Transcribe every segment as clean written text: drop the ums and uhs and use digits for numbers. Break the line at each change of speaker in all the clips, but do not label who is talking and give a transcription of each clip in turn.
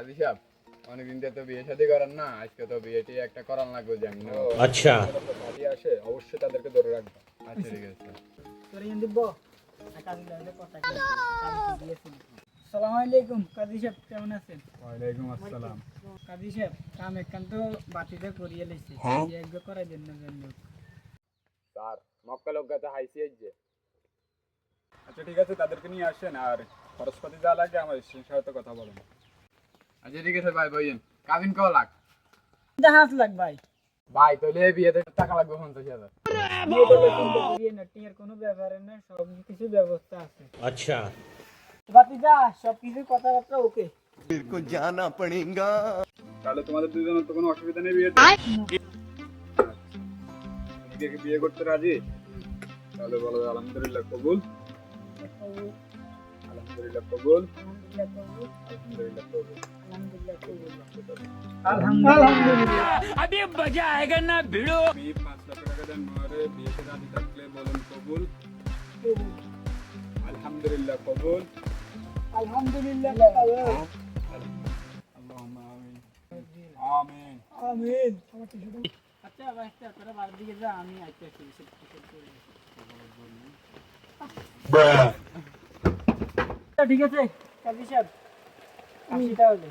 কাজী সাহেব অনেকদিন থেকে তো বিয়ে শাদী করেন না, আজকে তো বিয়েটি একটা করান লাগবে জানি না।
আচ্ছা
পার্টি আসে অবশ্যই তাদেরকে ধরে রাখবা।
আচ্ছা ঠিক আছে।
তোরে এনে দিব কাজী সাহেবের কথা কি কাজী দিয়েছেন। আসসালামু আলাইকুম কাজী সাহেব, কেমন আছেন?
ওয়ালাইকুম আসসালাম।
কাজী সাহেব কাম একান্ত বাতিতে করিয়ে লইছে, এক করে দেন না জন্য।
স্যার মক্কা লোকগাতে হাইসি আইছে।
আচ্ছা ঠিক আছে, তাদেরকে নিয়ে আসেন আর খরচপাতি যা লাগে আমার সেই সাথে কথা বলেন।
আচ্ছা ঠিক আছে ভাই বইয়েন। কাবিন কও লাগ?
জাহাজ লাগ ভাই।
ভাই তাহলে বিয়েতে টাকা লাগবে 50,000।
বিয়ে করলে কিন্তু বিয়ে না, টিয়ার কোনো ব্যাপারে না, সব কিছু ব্যবস্থা আছে।
আচ্ছা
বাতি যা সব কিছু কথাবার্তা ওকে।
তাহলে তোমাদের দুজনের তো কোনো অসুবিধা নেই বিয়েতে? নিজেকে বিয়ে করতে রাজি? তাহলে বলো আলহামদুলিল্লাহ কবুল, আলহামদুলিল্লাহ কবুল, আলহামদুলিল্লাহ কবুল।
আলহামদুলিল্লাহ।
अभी मजा आएगा ना भिड़ो।
আমি 5 লাখ টাকা দেন মহরে, বিয়েতে রাজি থাকলে বলুন কবুল, আলহামদুলিল্লাহ কবুল।
আলহামদুলিল্লাহ।
আল্লাহুম্মা আমিন আমিন।
আমিন। আচ্ছা ভাই, তোরা বাড়ির দিকে যা, আমি আইতেছি। ঠিক আছে কাজী সাহেব, আসি তাহলে।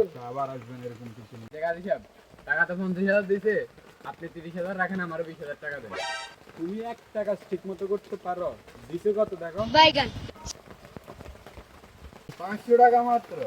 আচ্ছা, আবার আসবেন এরকম কিছু না।
কাজী সাহেব টাকা তো 50,000 দিছে, আপনি 30,000 রাখেন, আমারও 20,000 টাকা দেন।
তুমি একটা কাজ ঠিক মতো করতে পারো? দিছে কত দেখো?
500 টাকা মাত্র।